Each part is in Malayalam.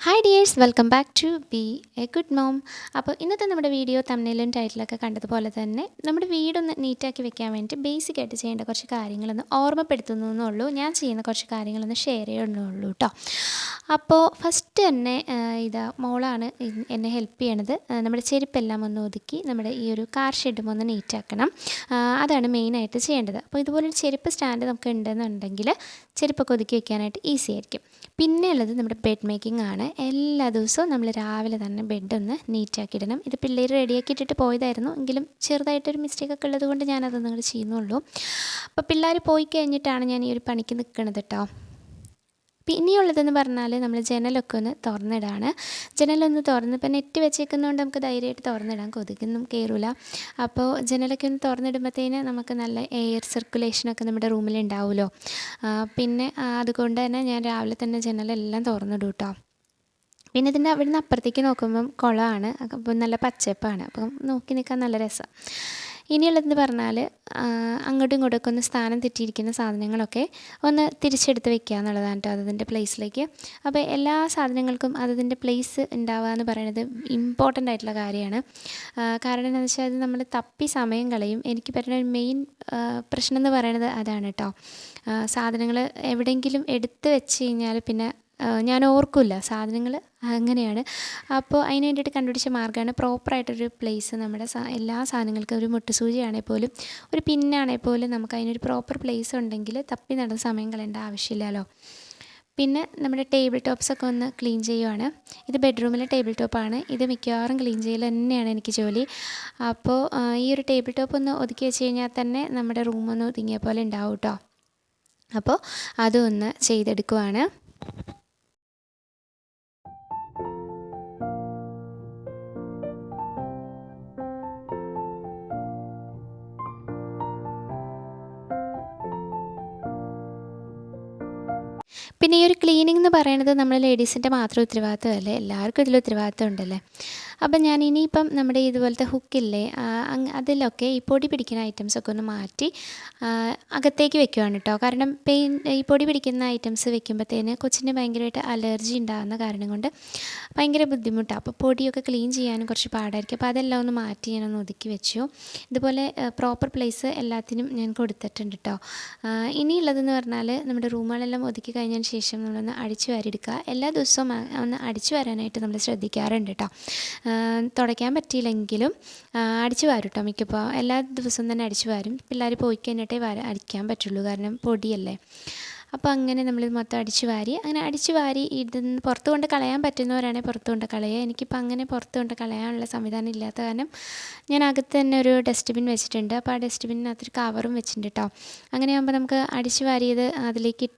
Hi dears, welcome back to be a good mom. അപ്പോൾ ഇന്നത്തെ നമ്മുടെ വീഡിയോ തംബ്നെയിലും ടൈറ്റിലൊക്കെ കണ്ടതുപോലെ തന്നെ നമ്മുടെ വീടൊന്ന് നീറ്റാക്കി വെക്കാൻ വേണ്ടിയിട്ട് ബേസിക്കായിട്ട് ചെയ്യേണ്ട കുറച്ച് കാര്യങ്ങളൊന്ന് ഓർമ്മപ്പെടുത്തുന്നു എന്നുള്ളൂ. ഞാൻ ചെയ്യുന്ന കുറച്ച് കാര്യങ്ങളൊന്ന് ഷെയർ ചെയ്യണമെന്നുള്ളൂ കേട്ടോ. അപ്പോൾ ഫസ്റ്റ് തന്നെ മോളാണ് എന്നെ ഹെൽപ്പ് ചെയ്യണത്. നമ്മുടെ ചെരുപ്പെല്ലാം ഒന്ന് ഒതുക്കി നമ്മുടെ ഈ ഒരു കാർ ഷെഡും ഒന്ന് നീറ്റാക്കണം. അതാണ് മെയിനായിട്ട് ചെയ്യേണ്ടത്. അപ്പോൾ ഇതുപോലൊരു ചെരുപ്പ് സ്റ്റാൻഡ് നമുക്ക് ഉണ്ടെന്നുണ്ടെങ്കിൽ ചെരുപ്പൊക്കെ ഒതുക്കി വെക്കാനായിട്ട് ഈസി ആയിരിക്കും. പിന്നെ ഉള്ളത് നമ്മുടെ ബെഡ് മേക്കിംഗ് ആണ്. എല്ലാ ദിവസവും നമ്മൾ രാവിലെ തന്നെ ബെഡൊന്ന് നീറ്റാക്കി ഇടണം. ഇത് പിള്ളേർ റെഡിയാക്കി ഇട്ടിട്ട് പോയതായിരുന്നു, എങ്കിലും ചെറുതായിട്ടൊരു മിസ്റ്റേക്കൊക്കെ ഉള്ളത് കൊണ്ട് ഞാനതൊന്നും കൂടെ ചെയ്യുന്നുള്ളൂ. അപ്പോൾ പിള്ളേർ പോയി കഴിഞ്ഞിട്ടാണ് ഞാൻ ഈ ഒരു പണിക്ക് നിൽക്കുന്നത് കേട്ടോ. പിന്നെയുള്ളതെന്ന് പറഞ്ഞാൽ നമ്മൾ ജനലൊക്കെ ഒന്ന് തുറന്നിടാണ്. ജനലൊന്ന് തുറന്ന് ഇപ്പം നെറ്റ് വെച്ചേക്കുന്നതുകൊണ്ട് നമുക്ക് ധൈര്യമായിട്ട് തുറന്നിടാം, കൊതുകൊന്നും കയറില്ല. അപ്പോൾ ജനലൊക്കെ ഒന്ന് തുറന്നിടുമ്പോഴത്തേന് നമുക്ക് നല്ല എയർ സർക്കുലേഷനൊക്കെ നമ്മുടെ റൂമിൽ ഉണ്ടാവുമല്ലോ. പിന്നെ അതുകൊണ്ട് തന്നെ ഞാൻ രാവിലെ തന്നെ ജനലെല്ലാം തുറന്നിടും കേട്ടോ. പിന്നെ ഇതിൻ്റെ അവിടുന്ന് അപ്പുറത്തേക്ക് നോക്കുമ്പം കുളമാണ്, അപ്പം നല്ല പച്ചപ്പാണ്, അപ്പം നോക്കി നിൽക്കാൻ നല്ല രസമാണ്. ഇനിയുള്ളതെന്ന് പറഞ്ഞാൽ അങ്ങോട്ടും ഇങ്ങോട്ടൊക്കെ ഒന്ന് സ്ഥാനം തെറ്റിയിരിക്കുന്ന സാധനങ്ങളൊക്കെ ഒന്ന് തിരിച്ചെടുത്ത് വെക്കുക എന്നുള്ളതാണ് കേട്ടോ, അതിൻ്റെ പ്ലേസിലേക്ക്. അപ്പോൾ എല്ലാ സാധനങ്ങൾക്കും അതിൻ്റെ പ്ലേസ് ഉണ്ടാവുക എന്ന് പറയുന്നത് ഇമ്പോർട്ടൻ്റ് ആയിട്ടുള്ള കാര്യമാണ്. കാരണം എന്താണെന്ന് വെച്ചാൽ അത് നമ്മൾ തപ്പി സമയം കളയും. എനിക്ക് പറ്റുന്ന ഒരു മെയിൻ പ്രശ്നം എന്ന് പറയുന്നത് അതാണ് കേട്ടോ. സാധനങ്ങൾ എവിടെയെങ്കിലും എടുത്ത് വെച്ച് കഴിഞ്ഞാൽ പിന്നെ ഞാൻ ഓർക്കില്ല സാധനങ്ങൾ, അങ്ങനെയാണ്. അപ്പോൾ അതിന് വേണ്ടിയിട്ട് കണ്ടുപിടിച്ച മാർഗ്ഗമാണ് പ്രോപ്പറായിട്ടൊരു പ്ലേസ്. നമ്മുടെ എല്ലാ സാധനങ്ങൾക്കും ഒരു മുട്ടുസൂചിയാണെങ്കിൽ പോലും ഒരു പിന്നാണെങ്കിൽ പോലും നമുക്ക് അതിനൊരു പ്രോപ്പർ പ്ലേസ് ഉണ്ടെങ്കിൽ തപ്പി നടന്ന സമയം കളയേണ്ട ആവശ്യമില്ലല്ലോ. പിന്നെ നമ്മുടെ ടേബിൾ ടോപ്സൊക്കെ ഒന്ന് ക്ലീൻ ചെയ്യുവാണ്. ഇത് ബെഡ്റൂമിലെ ടേബിൾ ടോപ്പാണ്. ഇത് മിക്കവാറും ക്ലീൻ ചെയ്യൽ തന്നെയാണ് എനിക്ക് ജോലി. അപ്പോൾ ഈ ഒരു ടേബിൾ ടോപ്പ് ഒന്ന് ഒതുക്കി വെച്ച് കഴിഞ്ഞാൽ തന്നെ നമ്മുടെ റൂമൊന്ന് ഒതുങ്ങിയ പോലെ ഉണ്ടാവും കേട്ടോ. അപ്പോൾ അതൊന്ന് ചെയ്തെടുക്കുവാണ്. പിന്നെ ഈ ഒരു ക്ലീനിങ് എന്ന് പറയുന്നത് നമ്മൾ ലേഡീസിൻ്റെ മാത്രം ഉത്തരവാദിത്തമല്ലേ, എല്ലാവർക്കും ഇതിൽ ഉത്തരവാദിത്തം ഉണ്ടല്ലേ. അപ്പം ഞാൻ ഇനിയിപ്പം നമ്മുടെ ഇതുപോലത്തെ ഹുക്കില്ലേ, അതിലൊക്കെ ഈ പൊടി പിടിക്കുന്ന ഐറ്റംസൊക്കെ ഒന്ന് മാറ്റി അകത്തേക്ക് വെക്കുവാണ് കേട്ടോ. കാരണം ഈ പൊടി പിടിക്കുന്ന ഐറ്റംസ് വെക്കുമ്പോഴത്തേന് കൊച്ചിന് ഭയങ്കരമായിട്ട് അലർജി ഉണ്ടാകുന്ന കാരണം കൊണ്ട് ഭയങ്കര ബുദ്ധിമുട്ടാണ്. അപ്പോൾ പൊടിയൊക്കെ ക്ലീൻ ചെയ്യാനും കുറച്ച് പാടായിരിക്കും. അപ്പോൾ അതെല്ലാം ഒന്ന് മാറ്റി ഞാനൊന്ന് ഒതുക്കി വെച്ചു. ഇതുപോലെ പ്രോപ്പർ പ്ലേസ് എല്ലാത്തിനും ഞാൻ കൊടുത്തിട്ടുണ്ട് കേട്ടോ. ഇനിയുള്ളതെന്ന് പറഞ്ഞാൽ നമ്മുടെ റൂമുകളെല്ലാം ഒതുക്കി കഴിഞ്ഞതിന് ശേഷം നമ്മളൊന്ന് അടിച്ചു വാരിയെടുക്കുക. എല്ലാ ദിവസവും ഒന്ന് അടിച്ചു വാരാനായിട്ട് നമ്മൾ ശ്രദ്ധിക്കാറുണ്ട് കേട്ടോ. തുടയ്ക്കാൻ പറ്റിയില്ലെങ്കിലും അടിച്ചു വാരും കേട്ടോ. മിക്കപ്പോൾ എല്ലാ ദിവസവും തന്നെ അടിച്ചു വാരും. പിള്ളേർ പോയി കഴിഞ്ഞിട്ടേ അടിക്കാൻ പറ്റുള്ളൂ, കാരണം പൊടിയല്ലേ. അപ്പോൾ അങ്ങനെ നമ്മൾ മൊത്തം അടിച്ചു വാരി ഇതിന്ന് പുറത്ത് കൊണ്ട് കളയാൻ പറ്റുന്നവരാണെങ്കിൽ പുറത്ത് കൊണ്ട് കളയുക. എനിക്കിപ്പോൾ അങ്ങനെ പുറത്ത് കൊണ്ട് കളയാനുള്ള സംവിധാനം ഇല്ലാത്ത കാരണം ഞാൻ അകത്ത് തന്നെ ഒരു ഡസ്റ്റ്ബിൻ വെച്ചിട്ടുണ്ട്. അപ്പോൾ ആ ഡസ്റ്റ്ബിന്നിനകത്തൊരു കവറും വെച്ചിട്ടുണ്ട് കേട്ടോ. അങ്ങനെയാകുമ്പോൾ നമുക്ക് അടിച്ചു വാരിയത് അതിലേക്ക്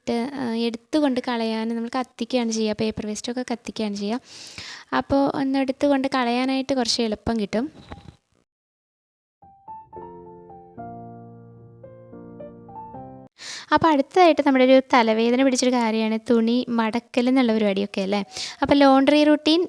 എടുത്തു കൊണ്ട് കളയാൻ നമ്മൾ കത്തിക്കുകയാണ് ചെയ്യുക. പേപ്പർ വേസ്റ്റൊക്കെ കത്തിക്കുകയാണ് ചെയ്യുക. അപ്പോൾ ഒന്ന് എടുത്തു കൊണ്ട് കളയാനായിട്ട് കുറച്ച് എളുപ്പം കിട്ടും. അപ്പോൾ അടുത്തതായിട്ട് നമ്മുടെ ഒരു തലവേദന പിടിച്ചൊരു കാര്യമാണ് തുണി മടക്കൽ എന്നുള്ള പരിപാടിയൊക്കെ അല്ലേ. അപ്പോൾ ലോണ്ട്രി റൂട്ടീൻ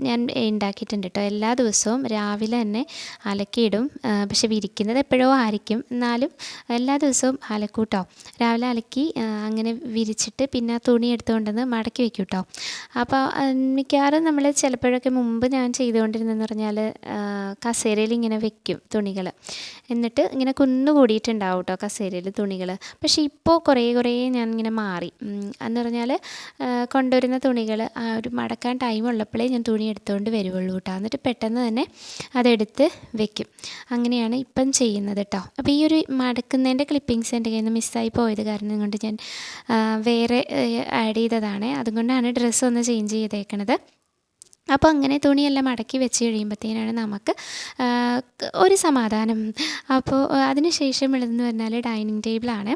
ഞാൻ ഉണ്ടാക്കിയിട്ടുണ്ട് കേട്ടോ. എല്ലാ ദിവസവും രാവിലെ തന്നെ അലക്കിയിടും. പക്ഷെ വിരിക്കുന്നത് എപ്പോഴോ ആയിരിക്കും, എന്നാലും എല്ലാ ദിവസവും അലക്കൂട്ടോ. രാവിലെ അലക്കി അങ്ങനെ വിരിച്ചിട്ട് പിന്നെ ആ തുണി എടുത്തുകൊണ്ടുവന്ന് മടക്കി വെക്കും കേട്ടോ. അപ്പോൾ മിക്കവാറും നമ്മൾ ചിലപ്പോഴൊക്കെ മുമ്പ് ഞാൻ ചെയ്തുകൊണ്ടിരുന്നതെന്ന് പറഞ്ഞാൽ കസേരയിൽ ഇങ്ങനെ വെക്കും തുണികൾ, എന്നിട്ട് ഇങ്ങനെ കുന്നുകൂടിയിട്ടുണ്ടാവും കേട്ടോ കസേരയിൽ തുണികൾ. പക്ഷേ ഇപ്പോൾ കുറേ ഞാനിങ്ങനെ മാറി. എന്ന് പറഞ്ഞാൽ കൊണ്ടുവരുന്ന തുണികൾ ആ ഒരു മടക്കാൻ ടൈം ഉള്ളപ്പോഴേ ഞാൻ തുണി എടുത്തുകൊണ്ട് വരുവുള്ളൂ കേട്ടോ. എന്നിട്ട് പെട്ടെന്ന് തന്നെ അതെടുത്ത് വെക്കും. അങ്ങനെയാണ് ഇപ്പം ചെയ്യുന്നത് കേട്ടോ. അപ്പോൾ ഈ ഒരു മടക്കുന്നതിൻ്റെ ക്ലിപ്പിങ്സ് എൻ്റെ കയ്യിൽ നിന്ന് മിസ്സായി പോയത് കാരണം കൊണ്ട് ഞാൻ വേറെ ആഡ് ചെയ്തതാണ്. അതുകൊണ്ടാണ് ഡ്രസ്സ് ഒന്ന് ചേഞ്ച് ചെയ്തേക്കണത്. അപ്പോൾ അങ്ങനെ തുണിയെല്ലാം മടക്കി വെച്ച് കഴിയുമ്പോഴത്തേനാണ് നമുക്ക് ഒരു സമാധാനം. അപ്പോൾ അതിന് ശേഷം ഉള്ളതെന്ന് പറഞ്ഞാൽ ഡൈനിങ് ടേബിളാണ്.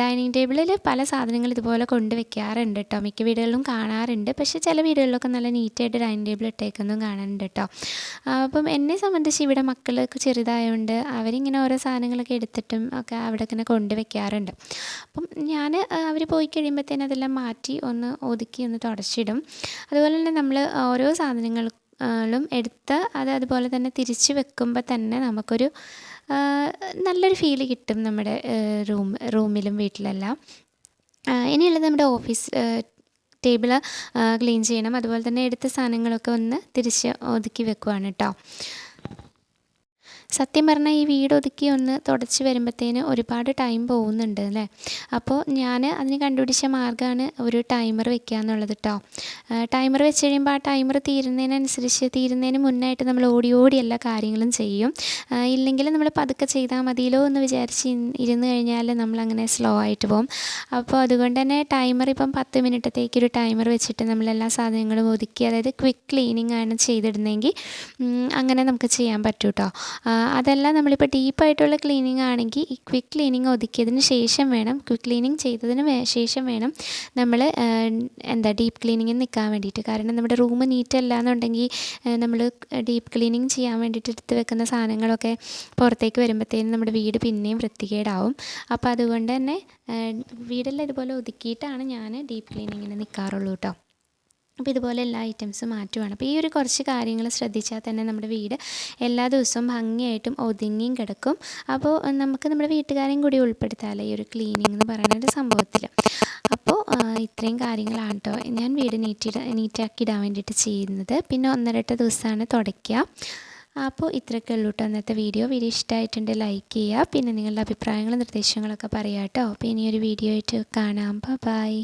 ഡൈനിങ് ടേബിളിൽ പല സാധനങ്ങൾ ഇതുപോലെ കൊണ്ട് വെക്കാറുണ്ട് കേട്ടോ. മിക്ക വീടുകളിലും കാണാറുണ്ട്. പക്ഷേ ചില വീടുകളിലൊക്കെ നല്ല നീറ്റായിട്ട് ഡൈനിങ് ടേബിൾ ഇട്ടേക്കുന്നതും കാണാറുണ്ട് കേട്ടോ. അപ്പം എന്നെ സംബന്ധിച്ച് ഇവിടെ മക്കളൊക്കെ ചെറുതായതുകൊണ്ട് അവരിങ്ങനെ ഓരോ സാധനങ്ങളൊക്കെ എടുത്തിട്ടും ഒക്കെ അവിടെ ഇങ്ങനെ കൊണ്ട് വെക്കാറുണ്ട്. അപ്പം ഞാൻ അവർ പോയി കഴിയുമ്പോഴത്തേനും അതെല്ലാം മാറ്റി ഒന്ന് ഒതുക്കി ഒന്ന് തുടച്ചിടും. അതുപോലെ തന്നെ നമ്മൾ ഓരോ സാധനങ്ങളും എടുത്ത് അതുപോലെ തന്നെ തിരിച്ച് വെക്കുമ്പോൾ തന്നെ നമുക്കൊരു നല്ലൊരു ഫീല് കിട്ടും നമ്മുടെ റൂമിലും വീട്ടിലെല്ലാം. ഇനിയുള്ളത് നമ്മുടെ ഓഫീസ് ടേബിൾ ക്ലീൻ ചെയ്യണം. അതുപോലെ തന്നെ എടുത്ത സാധനങ്ങളൊക്കെ ഒന്ന് തിരിച്ച് ഒതുക്കി വെക്കുവാണ് കേട്ടോ. സത്യം പറഞ്ഞാൽ ഈ വീട് ഒതുക്കി ഒന്ന് തുടച്ച് വരുമ്പോഴത്തേന് ഒരുപാട് ടൈം പോകുന്നുണ്ട് അല്ലേ. അപ്പോൾ ഞാൻ അതിന് കണ്ടുപിടിച്ച മാർഗ്ഗമാണ് ഒരു ടൈമർ വെക്കുക എന്നുള്ളത് കേട്ടോ. ടൈമർ വെച്ച് കഴിയുമ്പോൾ ആ ടൈമർ തീരുന്നതിന് മുന്നായിട്ട് നമ്മൾ ഓടി ഓടി എല്ലാ കാര്യങ്ങളും ചെയ്യും. ഇല്ലെങ്കിൽ നമ്മൾ പതുക്കെ ചെയ്താൽ മതിയല്ലോ എന്ന് വിചാരിച്ച് ഇരുന്ന് കഴിഞ്ഞാൽ നമ്മളങ്ങനെ സ്ലോ ആയിട്ട് പോകും. അപ്പോൾ അതുകൊണ്ട് തന്നെ ടൈമർ ഇപ്പം 10 മിനിറ്റത്തേക്കൊരു ടൈമർ വെച്ചിട്ട് നമ്മളെല്ലാ സാധനങ്ങളും ഒതുക്കി, അതായത് ക്വിക്ക് ക്ലീനിങ് ആണ് ചെയ്തിടുന്നതെങ്കിൽ അങ്ങനെ നമുക്ക് ചെയ്യാൻ പറ്റും കേട്ടോ. അതല്ല നമ്മളിപ്പോൾ ഡീപ്പായിട്ടുള്ള ക്ലീനിങ് ആണെങ്കിൽ ഈ ക്വിക്ക് ക്ലീനിങ് ഒതുക്കിയതിന് ശേഷം വേണം, ക്വിക്ക് ക്ലീനിങ് ചെയ്തതിന് ശേഷം വേണം നമ്മൾ ഡീപ്പ് ക്ലീനിങ്ങിന് നിൽക്കാൻ വേണ്ടിയിട്ട്. കാരണം നമ്മുടെ റൂം നീറ്റ് അല്ല എന്നുണ്ടെങ്കിൽ നമ്മൾ ഡീപ്പ് ക്ലീനിങ് ചെയ്യാൻ വേണ്ടിയിട്ട് എടുത്ത് വെക്കുന്ന സാധനങ്ങളൊക്കെ പുറത്തേക്ക് വരുമ്പോഴത്തേനും നമ്മുടെ വീട് പിന്നെയും വൃത്തികേടാവും. അപ്പോൾ അതുകൊണ്ട് തന്നെ വീടെല്ലാം ഇതുപോലെ ഒതുക്കിയിട്ടാണ് ഞാൻ ഡീപ്പ് ക്ലീനിങ്ങിന് നിൽക്കാറുള്ളൂ കേട്ടോ. അപ്പോൾ ഇതുപോലെ എല്ലാ ഐറ്റംസും മാറ്റുവാണ്. അപ്പോൾ ഈ ഒരു കുറച്ച് കാര്യങ്ങൾ ശ്രദ്ധിച്ചാൽ തന്നെ നമ്മുടെ വീട് എല്ലാ ദിവസവും ഭംഗിയായിട്ടും ഒതുങ്ങിയും കിടക്കും. അപ്പോൾ നമുക്ക് നമ്മുടെ വീട്ടുകാരെയും കൂടി ഉൾപ്പെടുത്താമല്ലോ ഈ ഒരു ക്ലീനിങ് എന്ന് പറയുന്ന ഒരു സംഭവത്തിൽ. അപ്പോൾ ഇത്രയും കാര്യങ്ങളാണ് കേട്ടോ ഞാൻ വീട് നീറ്റാക്കി ഇടാൻ വേണ്ടിയിട്ട് ചെയ്യുന്നത്. പിന്നെ 1-2 ദിവസമാണ് തുടയ്ക്കുക. അപ്പോൾ ഇത്രയൊക്കെ ഉള്ളൂ കേട്ടോ അന്നത്തെ വീഡിയോ ഇഷ്ടമായിട്ടുണ്ട് ലൈക്ക് ചെയ്യുക. പിന്നെ നിങ്ങളുടെ അഭിപ്രായങ്ങളും നിർദ്ദേശങ്ങളൊക്കെ പറയാം കേട്ടോ. അപ്പോൾ ഇനിയൊരു വീഡിയോ ആയിട്ട് കാണാം. ബൈ.